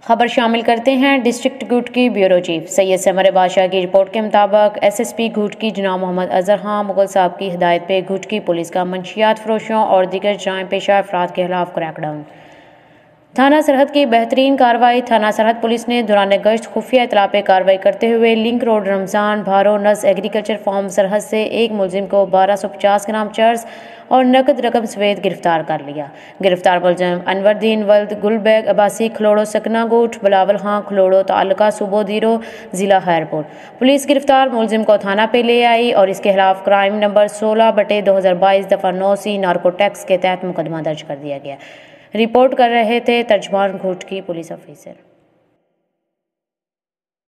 खबर शामिल करते हैं डिस्ट्रिक्ट गुट की ब्यूरो चीफ सैयद समर बादशाह की रिपोर्ट के मुताबिक एसएसपी गुट की जनाब मोहम्मद अजहर खान मुगल साहब की हिदायत पे गुट की पुलिस का मंशियात फरोशों और दीगर जराइम पेशा अफराद के खिलाफ क्रैकडाउन। थाना सरहद की बेहतरीन कार्रवाई। थाना सरहद पुलिस ने दौरान गश्त खुफिया इतला पे कार्रवाई करते हुए लिंक रोड रमज़ान भारो नस एग्रीकल्चर फार्म सरहद से एक मुलजिम को 1250 ग्राम चर्स और नकद रकम समेत गिरफ्तार कर लिया। गिरफ्तार मुलजिम अनवरदीन वल्द गुलबैग अबासी खलोड़ो सकना गोठ बिलावल खां खलोड़ो तालुका सुबो दीरो जिला खैरपुर। पुलिस गिरफ्तार मुलजिम को थाना पे ले आई और इसके खिलाफ क्राइम नंबर 16/2022 दफ़ा 9C नार्कोटैक्स के तहत मुकदमा दर्ज कर दिया गया। रिपोर्ट कर रहे थे तर्जमान गुट की पुलिस ऑफिसर।